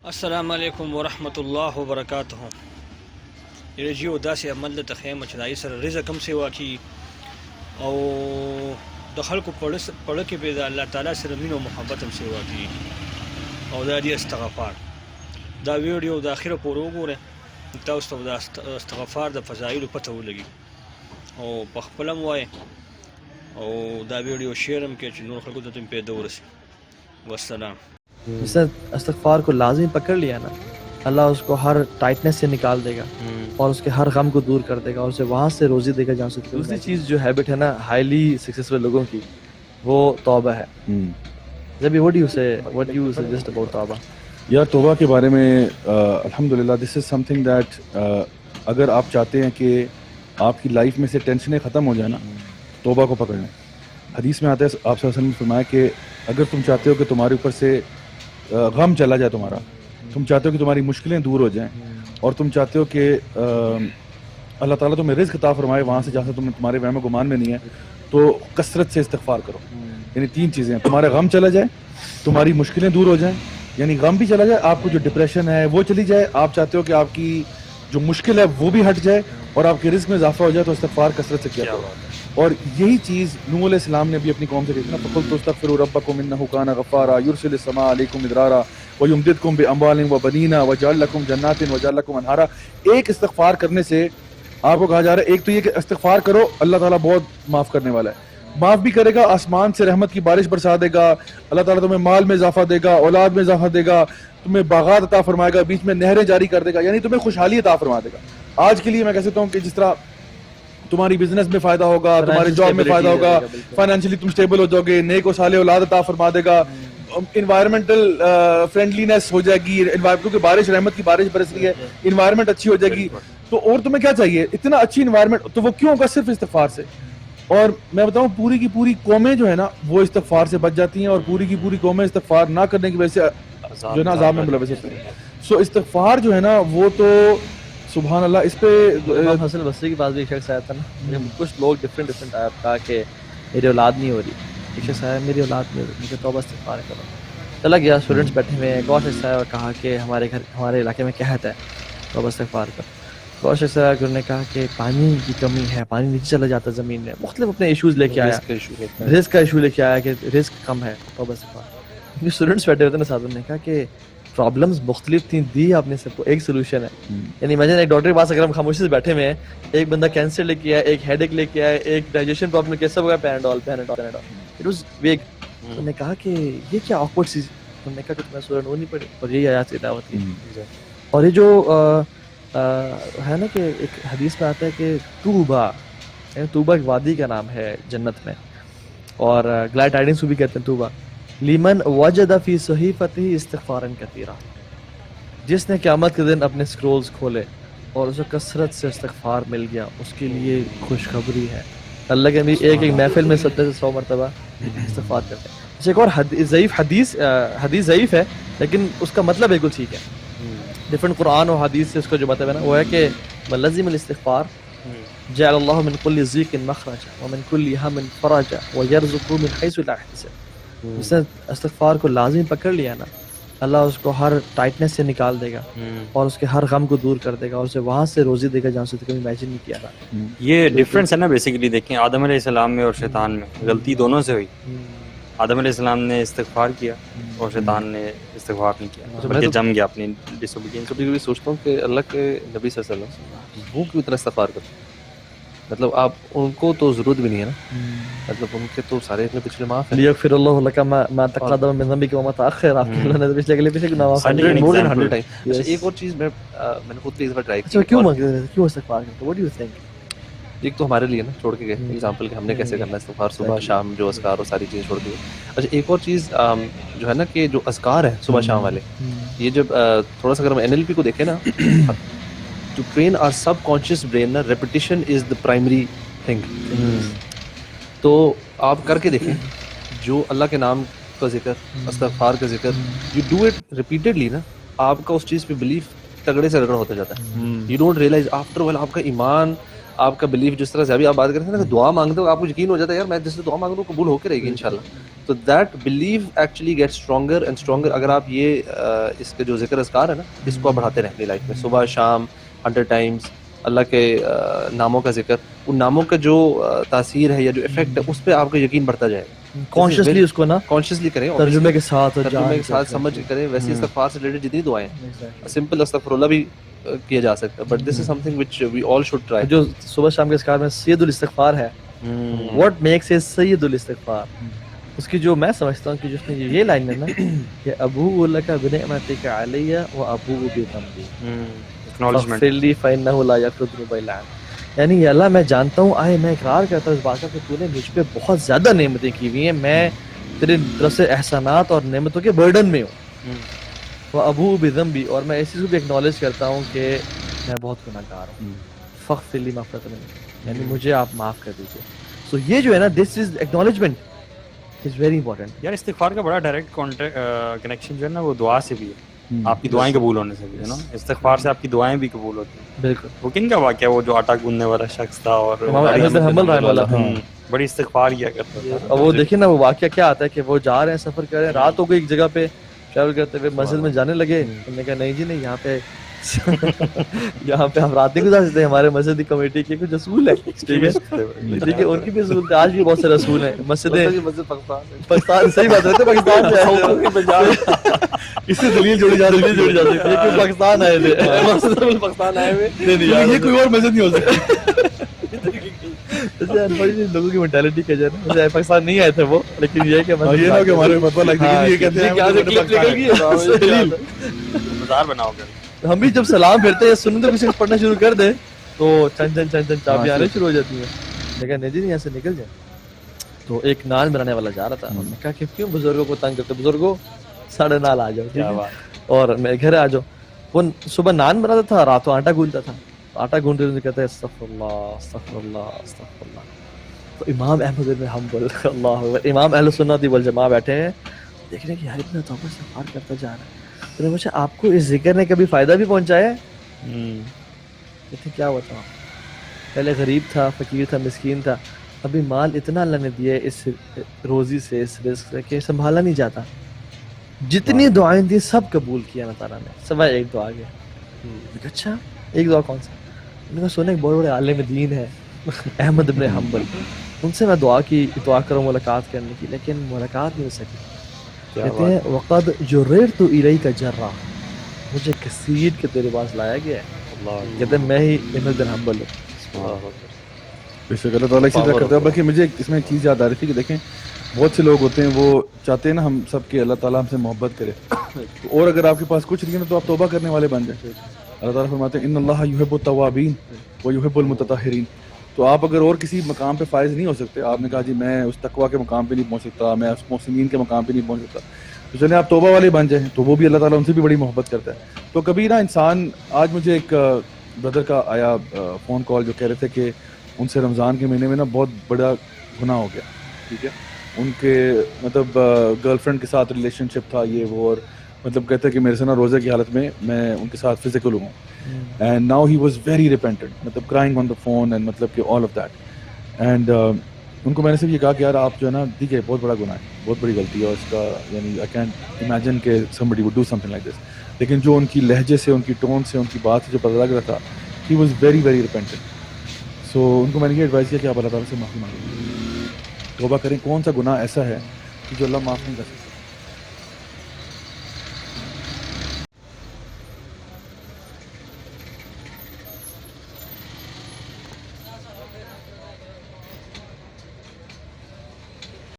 السلام علیکم ورحمۃ اللہ وبرکاتہ. رجیو داسې عمل د تخیمه چې دای سره رزق هم سیوا کی او د خلکو پړه کې به د الله تعالی سره مینه او محبت هم سیوا کی او دا دی استغفار. دا ویډیو د اخره پورې وګوره تاسو ته د استغفار د فضایل پته ولګي او په خپل وای او دا ویډیو شیر هم کې چې نور خلکو ته پیدا ورسي. والسلام. جس نے استغفار کو لازمی پکڑ لیا نا، اللہ اس کو ہر ٹائٹنس سے نکال دے گا اور اس کے ہر غم کو دور کر دے گا اور اسے وہاں سے روزی دے گا جہاں سے. دوسری چیز جو ہیبٹ ہے نا ہائیلی سکسیسفل لوگوں کی، وہ توبہ ہے. جب what do you suggest about توبہ؟ یار توبہ کے بارے میں الحمدللہ دس از سم تھنگ دیٹ اگر آپ چاہتے ہیں کہ آپ کی لائف میں سے ٹینشنیں ختم ہو جائیں نا، توبہ کو پکڑ لیں. حدیث میں آتا ہے آپ صلی اللہ علیہ وسلم نے فرمایا کہ اگر تم چاہتے ہو کہ تمہارے اوپر سے غم چلا جائے، تم چاہتے ہو کہ تمہاری مشکلیں دور ہو جائیں اور تم چاہتے ہو کہ اللہ تعالیٰ تمہیں رزق عطا فرمائے وہاں سے جہاں سے تمہارے وہم و گمان میں نہیں ہے، تو کثرت سے استغفار کرو. یعنی تین چیزیں ہیں: تمہارا غم چلا جائے، تمہاری مشکلیں دور ہو جائیں، یعنی غم بھی چلا جائے، آپ کو جو ڈپریشن ہے وہ چلی جائے، آپ چاہتے ہو کہ آپ کی جو مشکل ہے وہ بھی ہٹ جائے اور آپ کے رزق میں اضافہ ہو جائے، تو استغفار کثرت سے کیا کرو. اور یہی چیز نوح علیہ السلام نے بھی اپنی قوم سے کہی نا، فَقُلْتُ اسْتَغْفِرُوا رَبَّكُمْ إِنَّهُ كَانَ غَفَّارًا يُرْسِلِ السَّمَاءَ عَلَيْكُمْ مِدْرَارًا وَيُمْدِدْكُمْ بِأَمْوَالٍ وَبَنِينَ وَيَجْعَلْ لَكُمْ جَنَّاتٍ وَيَجْعَلْ لَكُمْ أَنْهَارًا. ایک استغفار کرنے سے آپ کو کہا جا رہا ہے، ایک تو یہ کہ استغفار کرو، اللہ تعالیٰ بہت معاف کرنے والا ہے، معاف بھی کرے گا، آسمان سے رحمت کی بارش برسا دے گا، اللہ تعالیٰ تمہیں مال میں اضافہ دے گا، اولاد میں اضافہ دے گا، تمہیں باغات عطا فرمائے گا، بیچ میں نہریں جاری کر دے گا، یعنی تمہیں خوشحالی عطا فرما دے گا. آج کے لیے میں کہہ سکتا ہوں کہ جس طرح تمہاری بزنس میں فائدہ ہوگا، تمہارے جاب میں فائدہ ہوگا، فائنینشلی تم سٹیبل ہو جاؤ گے، نیک و صالح اولاد عطا فرما دے گا، انوائرمنٹل فرینڈلینس ہو جائے گی، کیونکہ بارش رحمت کی بارش برس رہی ہے، انوائرمنٹ اچھی ہو جائے گی. تو اور تمہیں کیا چاہیے؟ اتنا اچھی انوائرمنٹ، تو وہ کیوں ہوگا؟ صرف استغفار سے. اور میں بتاؤں پوری کی پوری قومیں جو ہے نا وہ استغفار سے بچ جاتی ہیں، اور پوری کی پوری قومیں استغفار نہ کرنے کی وجہ سے جو ہے نا عذاب میں ملوث ہوتی ہیں. سو استغفار جو ہے نا وہ تو سبحان اللہ. اس پہ امام حسن بصری کے پاس بھی ایک شخص آیا تھا نا، کچھ لوگ ڈفرینٹ آیا، کہا کہ میری اولاد نہیں ہو رہی. ایک شخص آیا، میری اولاد نہیں ہو رہی، مجھے توبہ استغفار کرو. چلا گیا، اسٹوڈنٹس بیٹھے ہوئے، ایک اور شخص آیا اور کہا کہ ہمارے علاقے میں قحط ہے، توبہ استغفار کرو. ایک اور شخص آیا کہ انہوں نے کہا کہ پانی کی کمی ہے، پانی نیچے چلا جاتا ہے زمین میں. مختلف اپنے ایشوز لے کے آیا، رزق کا ایشو لے کے آیا کہ رزق کم ہے، توبہ استغفار. اسٹوڈنٹس بیٹھے ہوتے ہیں نا ساتھ، انہوں نے کہا کہ پرابلمز مختلف تھیں، دی آپ نے سب کو، ایک سولوشن ہے. یعنی امیجن ایک ڈاکٹر کے پاس اگر ہم خاموشی سے بیٹھے ہوئے ہیں، ایک بندہ کینسر لے کے آیا، ایک ہیڈ ایک لے کے آیا، ایک ڈائجیشن پرابلم کے سب کا پیناڈول. اٹ واز ویگ. انہوں نے کہا کہ یہ کیا آکورڈ چیز. انہوں نے کہا کہ تمہیں سورہ نور نہیں پڑھی، اور یہی آیات تلاوت کی. اور یہ جو ہے نا کہ ایک حدیث میں آتا ہے کہ توبہ ایک وادی کا نام ہے جنت میں، اور گلیڈ ٹائڈنگس کو بھی کہتے ہیں توبہ. لیمن وجد فی صحیفته استغفارا کثیرا، جس نے قیامت کے دن اپنے سکرولز کھولے اور اسے کثرت سے استغفار مل گیا، اس کے لیے خوشخبری ہے. اللہ کے نبی ایک محفل میں 70 سے 100 مرتبہ استغفار کرتے ہیں. ایک اور حدیث ضعیف ہے لیکن اس کا مطلب بالکل ٹھیک ہے. ڈفرنٹ قرآن اور حدیث سے اس کا جو مطلب ہے نا وہ ہے کہ ملزم الاستغفار جعل اللہ من کل ضیق مخرجا ومن کل ہم فرجا ویرزقہ من حیث لا یحتسب. جس نے استغفار کو لازمی پکڑ لیا نا، اللہ اس کو ہر ٹائٹنس سے نکال دے گا اور اس کے ہر غم کو دور کر دے گا اور اسے وہاں سے روزی دے گا جہاں سے کبھی امیجن نہیں کیا تھا. یہ ڈفرینس ہے نا بیسیکلی. دیکھیں آدم علیہ السلام میں اور شیطان میں غلطی دونوں سے ہوئی. آدم علیہ السلام نے استغفار کیا اور شیطان نے استغفار نہیں کیا، بلکہ جم گیا اپنی ڈس اوبیڈینس. کبھی کبھی سوچتا ہوں کہ اللہ کے نبی صلی اللہ علیہ وسلم وہ کیوں اتنا استغفار کرتے ہیں؟ مطلب آپ ان کو تو ضرورت بھی نہیں ہے نا، مطلب ان کے تو سارے اتنے پچھلے معاف ہیں. لیغفر اللہ لک ما تقدم من ذنبک وما تاخر. آپ کے اللہ نے پچھلے گناہ معاف کر دیے. more than 100 times. ایک اور چیز میں نے خود بھی اس بار ٹرائی کی. کیوں استغفار کرتے؟ what do you think؟ ایک تو ہمارے لیے نا چھوڑ کے گئے ایگزامپل کہ ہم نے کیسے کرنا ہے استغفار، صبح شام جو اذکار اور ساری چیزیں چھوڑ دی. اچھا ایک اور چیز جو ہے نا کہ جو اذکار ہیں صبح شام والے، یہ جب تھوڑا سا اگر ہم NLP کو دیکھیں نا، to train our subconscious brain نا، repetition is the primary thing. تو آپ کر کے دیکھیں جو اللہ کے نام کا ذکر، استغفار کا ذکر، یو ڈو اٹ ریپیٹڈلی نا، آپ کا اس چیز پہ بلیف تگڑے سے تگڑا ہوتا جاتا ہے. You don't realise after well آپ کا ایمان آپ کا بلیف جس طرح سے ابھی آپ بات کرتے ہیں نا کہ دعا مانگتے ہو آپ کو یقین ہو جاتا ہے یار میں جس سے دعا مانگ رہا ہوں قبول ہو کے رہے گی انشاءاللہ. تو that belief actually get stronger and stronger. اگر آپ یہ اس کے جو ذکر اذکار ہے نا اس کو آپ بڑھاتے رہیں اپنی لائف میں, صبح شام 100 ٹائمس اللہ کے ناموں کا ذکر, ان ناموں کا جو تاثیر ہے یا جو افیکٹ ہے اس پہ آپ کا یقین بڑھتا جائے گا. کانشیسلی اس کو نا کانشیسلی کریں, ترجمے کے ساتھ ترجمے کے ساتھ سمجھ کریں. ویسے استغفار سے ریلیٹڈ جتنی دعائیں ہیں سمپل استغفر اللہ بھی کیا جا سکتا ہے, but this is something which we all should try. جو صبح شام کے اذکار میں سید الاستغفار ہے, واٹ میکس اٹ سید الاستغفار, اس کی جو میں سمجھتا ہوں کہ جس میں یہ لائن ہے نا کہ ابو لک بنعمتک علی و ابو بذنبی فاغفر لی فانہ لا یغفر الذنوب الا انت. یعنی یہ اللہ میں جانتا ہوں, آئے میں اقرار کرتا ہوں اس بات کا کہ تو نے مجھ پہ بہت زیادہ نعمتیں کی ہوئی ہیں, میں تیرے طرف سے احسانات اور نعمتوں کے برڈن میں ہوں. وہ ابو بذنبی, اور میں اس چیز کو بھی ایکنالج کرتا ہوں کہ میں بہت گناہ گار ہوں. فاغفر لی مغفرۃ من عندک, یعنی مجھے آپ معاف کر دیجیے. سو یہ جو ہے نا دس از ایکنالجمنٹ از ویری امپورٹنٹ. یار استغفار کا بڑا ڈائریکٹ کنیکشن جو ہے نا وہ دعا سے بھی ہے, آپ کی دعائیں قبول ہونے سے بھی ہے نا. استغفار سے آپ کی دعائیں بھی قبول ہوتی ہیں. بالکل. وہ کن کا واقعہ, وہ جو آٹا گوندنے والا شخص تھا اور امام احمد بن حنبل رحمہ اللہ بڑی استغفار کیا کرتا تھا. اور وہ دیکھیں نا وہ واقعہ کیا آتا ہے کہ وہ جا رہے ہیں سفر کر رہے ہیں, رات ہو گئی ایک جگہ پہ ٹریول کرتے ہوئے, مسجد میں جانے لگے. انہوں نے کہا نہیں جی نہیں, یہاں پہ ہم رات نہیں گزار سکتے, ہمارے مسجد کی کمیٹی کے کچھ اصول ہے. ٹھیک ہے, دیکھیے ان کی بھی اصول تھے, آج بھی بہت سارے اصول ہیں. مسجدیں پاکستان, صحیح بات ہے, پاکستان سے اس سے دلیل جوڑی جا رہی ہے کہ پاکستان آئے تھے, پاکستان آئے ہوئے, یہ کوئی اور مسجد نہیں ہو سکتی. لوگوں کی مینٹیلٹی کا جو ہے پاکستان نہیں آئے تھے وہ, لیکن یہ کہ ہمارے مزار بناؤ گے. ہم بھی جب سلام پھرتے ہیں سنت کسی پڑھنا شروع کر دیں تو چند چابی آنے شروع ہو جاتی ہیں. لیکن نہیں جی نہیں, یہاں سے نکل جائیں. تو ایک نان بنانے والا جا رہا تھا, انہوں نے کہا کہ کیوں بزرگوں کو تنگ کرتے, بزرگوں 9:30 آ جاؤ اور میرے گھر آ جاؤ. وہ صبح نان بناتا تھا, راتوں آٹا گونتا تھا. آٹا گونتے ہوئے کہتا ہے استغفر اللہ استغفر اللہ استغفر اللہ. تو امام احمد بن حنبل اللہ اکبر, امام اہل سنت والجماعہ بیٹھے ہیں, دیکھ رہے ہیں کہ یار اتنا توبہ استغفار کرتا جا رہا ہے. تو نے پوچھا آپ کو اس ذکر نے کبھی فائدہ بھی پہنچایا ہے؟ کہتے کیا بتاؤ, پہلے غریب تھا, فقیر تھا, مسکین تھا, ابھی مال اتنا اللہ نے دیا ہے اس روزی سے, اس رزق سے کہ سنبھالا نہیں جاتا. جتنی دعائیں دی سب قبول کیا اللہ تعالیٰ نے, سوائے ایک دعا گیا. اچھا ایک دعا کون سا؟ انہوں نے کہا سونے ایک بڑے بڑے عالم دین ہے احمد بن حنبل, ان سے میں دعا کروں ملاقات کرنے کی, لیکن ملاقات نہیں ہو سکی. کہتے ہیں وقد جررت الیک جرا, مجھے کسیٹ کے تیرے پاس لایا گیا ہے. کہتے ہیں میں ہی احمد بن حنبل ہوں. بے شک اللہ تعالیٰ اسی طرح کرتا ہے. بلکہ مجھے اس میں ایک چیز یاد آ رہی تھی کہ دیکھیں بہت سے لوگ ہوتے ہیں وہ چاہتے ہیں نا ہم سب کے اللہ تعالیٰ ہم سے محبت کرے, اور اگر آپ کے پاس کچھ نہیں ہے تو آپ توبہ کرنے والے بن جائیں. اللہ تعالیٰ فرماتے ہیں ان اللہ یحب التوابین و یحب المتطہرین. تو آپ اگر اور کسی مقام پہ فائز نہیں ہو سکتے, آپ نے کہا جی میں اس تقویٰ کے مقام پہ نہیں پہنچ سکتا, میں اس محسنین کے مقام پہ نہیں پہنچ سکتا, تو چلیں آپ توبہ والے بن جائیں, تو وہ بھی اللہ تعالیٰ ان سے بھی بڑی محبت کرتا ہے. تو کبھی نا انسان, آج مجھے ایک بردر کا آیا فون کال جو کہہ رہے تھے کہ ان سے رمضان کے مہینے میں نا بہت بڑا گناہ ہو گیا. ٹھیک ہے, ان کے مطلب گرل فرینڈ کے ساتھ ریلیشن شپ تھا یہ وہ, اور مطلب کہتے ہیں کہ میرے سے نا روزے کی حالت میں ان کے ساتھ فزیکل ہوں, and now he was very repentant, مطلب crying on the phone and مطلب کہ آل آف دیٹ. اینڈ ان کو میں نے صرف یہ کہا کہ یار آپ جو ہے نا ٹھیک ہے بہت بڑا گناہ ہے, بہت بڑی غلطی ہے, اور اس کا یعنی آئی کینٹ امیجن کہ somebody would do something like this. لیکن جو ان کی لہجے سے, ان کی ٹون سے, ان کی بات سے جو پتہ لگ رہا تھا, he was very very repentant. سو ان کو میں نے یہ ایڈوائز کیا کہ آپ اللہ تعالیٰ سے معافی مانگیں, توبہ کریں. کون سا گناہ ایسا ہے کہ جو اللہ معاف نہیں کر سکتا؟